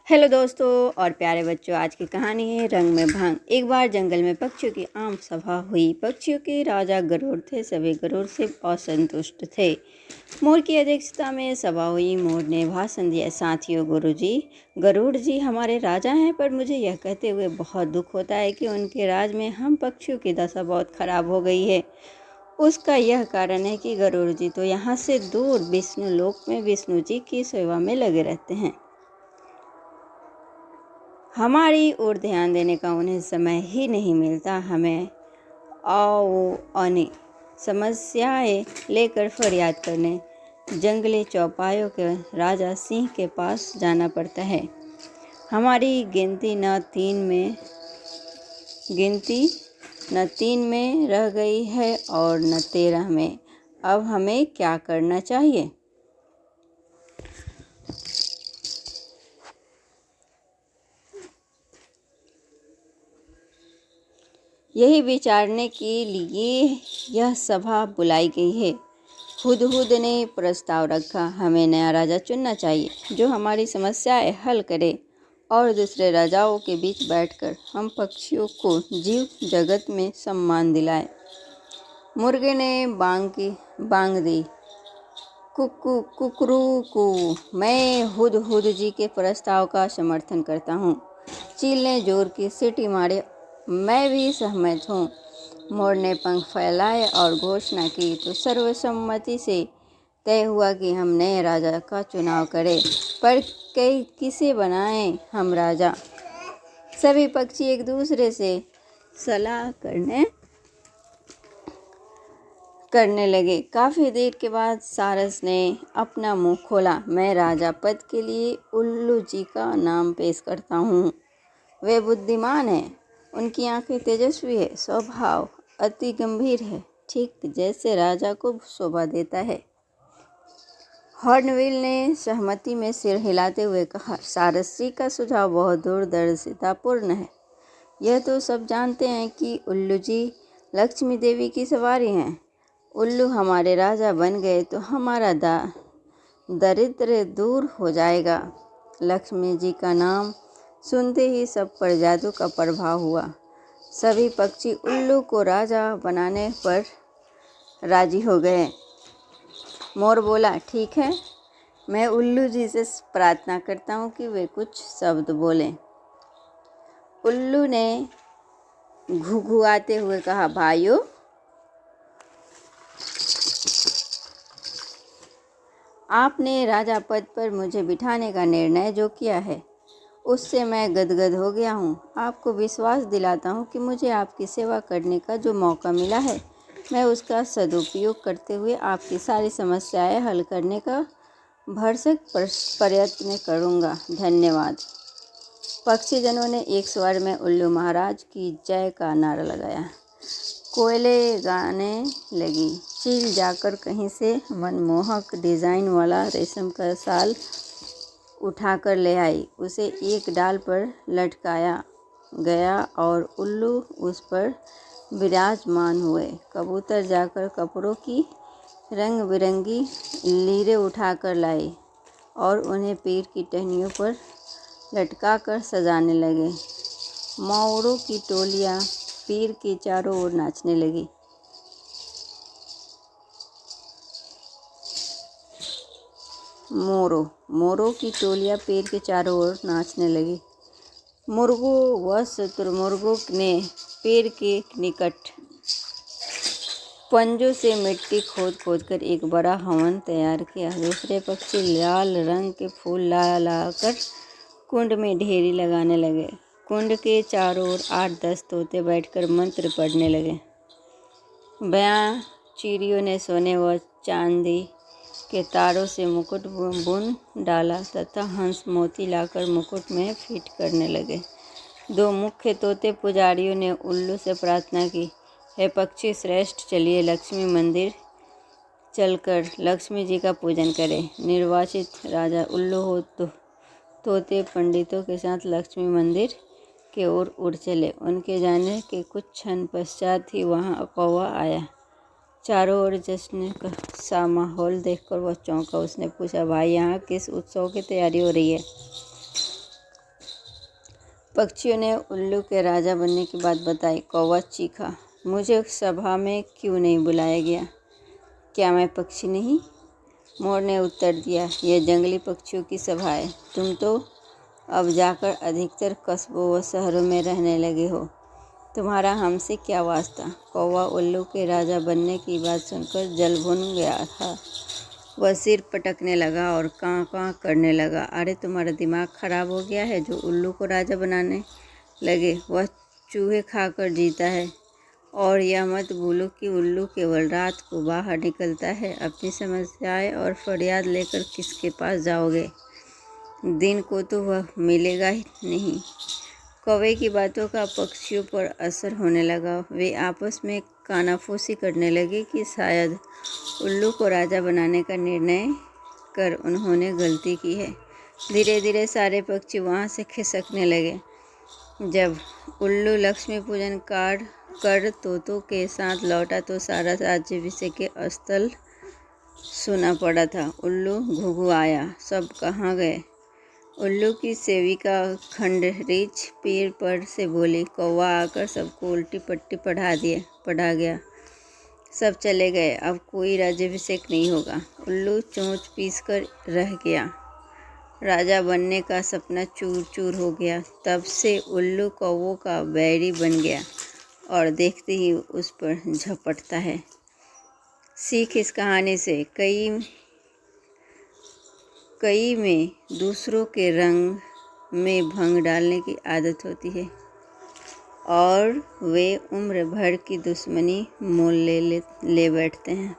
Hello दोस्तों और प्यारे बच्चों, आज की कहानी है रंग में भांग। एक बार जंगल में पक्षियों की आम सभा हुई। पक्षियों के राजा गरुड़ थे। सभी गरुड़ से असंतुष्ट थे। मोर की अध्यक्षता में सभा हुई। मोर ने भाषण दिया। साथियों, गरुड़ जी हमारे राजा हैं, पर मुझे यह कहते हुए बहुत दुख होता है कि उनके राज में हम पक्षियों की दशा बहुत खराब हो गई है। उसका यह कारण है कि गरुड़ जी तो यहाँ से दूर विष्णु लोक में विष्णु जी की सेवा में लगे रहते हैं। हमारी ओर ध्यान देने का उन्हें समय ही नहीं मिलता। हमें समस्याएं लेकर फरियाद करने जंगली चौपायों के राजा सिंह के पास जाना पड़ता है। हमारी गिनती न तीन में रह गई है और न 13 में। अब हमें क्या करना चाहिए? यही विचारने के लिए यह सभा बुलाई गई है। हुदहुद ने प्रस्ताव रखा, हमें नया राजा चुनना चाहिए जो हमारी समस्याएं हल करे और दूसरे राजाओं के बीच बैठकर हम पक्षियों को जीव जगत में सम्मान दिलाए। मुर्गे ने बांग दी, कुकू कुकरू कू, मैं हुदहुद जी के प्रस्ताव का समर्थन करता हूँ। चील ने जोर की सीटी मारी, मैं भी सहमत हूँ। मोर ने पंख फैलाए और घोषणा की तो सर्वसम्मति से तय हुआ कि हम नए राजा का चुनाव करें, पर किसे बनाएं हम राजा? सभी पक्षी एक दूसरे से सलाह करने लगे। काफ़ी देर के बाद सारस ने अपना मुंह खोला, मैं राजा पद के लिए उल्लू जी का नाम पेश करता हूँ। वे बुद्धिमान हैं, उनकी आंखें तेजस्वी है, स्वभाव अति गंभीर है, ठीक जैसे राजा को शोभा देता है। हॉर्नबिल ने सहमति में सिर हिलाते हुए कहा, सारस जी का सुझाव बहुत दूरदर्शितापूर्ण है। यह तो सब जानते हैं कि उल्लू जी लक्ष्मी देवी की सवारी हैं। उल्लू हमारे राजा बन गए तो हमारा दरिद्र दूर हो जाएगा। लक्ष्मी जी का नाम सुनते ही सब पर जादू का प्रभाव हुआ। सभी पक्षी उल्लू को राजा बनाने पर राजी हो गए। मोर बोला, ठीक है, मैं उल्लू जी से प्रार्थना करता हूँ कि वे कुछ शब्द बोलें। उल्लू ने घुघुआते हुए कहा, भाइयों, आपने राजा पद पर मुझे बिठाने का निर्णय जो किया है उससे मैं गदगद हो गया हूँ। आपको विश्वास दिलाता हूँ कि मुझे आपकी सेवा करने का जो मौका मिला है मैं उसका सदुपयोग करते हुए आपकी सारी समस्याएं हल करने का भरसक प्रयत्न करूँगा। धन्यवाद। पक्षीजनों ने एक स्वर में उल्लू महाराज की जय का नारा लगाया। कोयले गाने लगी। चील जाकर कहीं से मनमोहक डिजाइन वाला रेशम का शाल उठाकर ले आई। उसे एक डाल पर लटकाया गया और उल्लू उस पर विराजमान हुए। कबूतर जाकर कपड़ों की रंग बिरंगी लीरें उठाकर लाए और उन्हें पेड़ की टहनियों पर लटकाकर सजाने लगे। मोरों की टोलियाँ पेड़ के चारों ओर नाचने लगी। मोरों की टोलियाँ पेड़ के चारों ओर नाचने लगी। मुर्गों व शुतुरमुर्गों ने पेड़ के निकट पंजों से मिट्टी खोद कर एक बड़ा हवन तैयार किया। दूसरे पक्षी लाल रंग के फूल ला कर कुंड में ढेरी लगाने लगे। कुंड के चारों ओर 8-10 तोते बैठकर मंत्र पढ़ने लगे। बयां चिड़ियों ने सोने व चांदी के तारों से मुकुट बुन डाला तथा हंस मोती लाकर मुकुट में फिट करने लगे। 2 मुख्य तोते पुजारियों ने उल्लू से प्रार्थना की, हे पक्षी श्रेष्ठ, चलिए लक्ष्मी मंदिर चलकर लक्ष्मी जी का पूजन करें। निर्वाचित राजा उल्लू हो तो तोते पंडितों के साथ लक्ष्मी मंदिर की ओर उड़ चले। उनके जाने के कुछ क्षण पश्चात ही वहाँ कौवा आया। चारों ओर जश्न का सा माहौल देखकर वह चौंका। उसने पूछा, भाई, यहाँ किस उत्सव की तैयारी हो रही है? पक्षियों ने उल्लू के राजा बनने की बात बताई। कौवा चीखा, मुझे सभा में क्यों नहीं बुलाया गया? क्या मैं पक्षी नहीं? मोर ने उत्तर दिया, यह जंगली पक्षियों की सभा है। तुम तो अब जाकर अधिकतर कस्बों व शहरों में रहने लगे हो। तुम्हारा हमसे क्या वास्ता? कौवा उल्लू के राजा बनने की बात सुनकर जल भुन गया था। वह सिर पटकने लगा और काँ काँ करने लगा। अरे तुम्हारा दिमाग खराब हो गया है जो उल्लू को राजा बनाने लगे? वह चूहे खाकर जीता है। और यह मत भूलो कि उल्लू केवल रात को बाहर निकलता है। अपनी समस्याएं और फरियाद लेकर किसके पास जाओगे? दिन को तो वह मिलेगा ही नहीं। कौवे की बातों का पक्षियों पर असर होने लगा। वे आपस में कानाफूसी करने लगे कि शायद उल्लू को राजा बनाने का निर्णय कर उन्होंने गलती की है। धीरे धीरे सारे पक्षी वहाँ से खिसकने लगे। जब उल्लू लक्ष्मी पूजन कर तोतों के साथ लौटा तो सारा राज्याभिषेक के स्थल सुना पड़ा था। उल्लू घुघुआया, सब कहाँ गए? उल्लू की सेविका खंडरीच पेड़ पर से बोली। कौवा आकर सबको उल्टी पट्टी पढ़ा गया। सब चले गए, अब कोई राज्याभिषेक नहीं होगा। उल्लू चोंच पीस कर रह गया। राजा बनने का सपना चूर चूर हो गया। तब से उल्लू कौवों का बैरी बन गया और देखते ही उस पर झपटता है। सीख इस कहानी से कई में दूसरों के रंग में भंग डालने की आदत होती है और वे उम्र भर की दुश्मनी मोल ले बैठते हैं।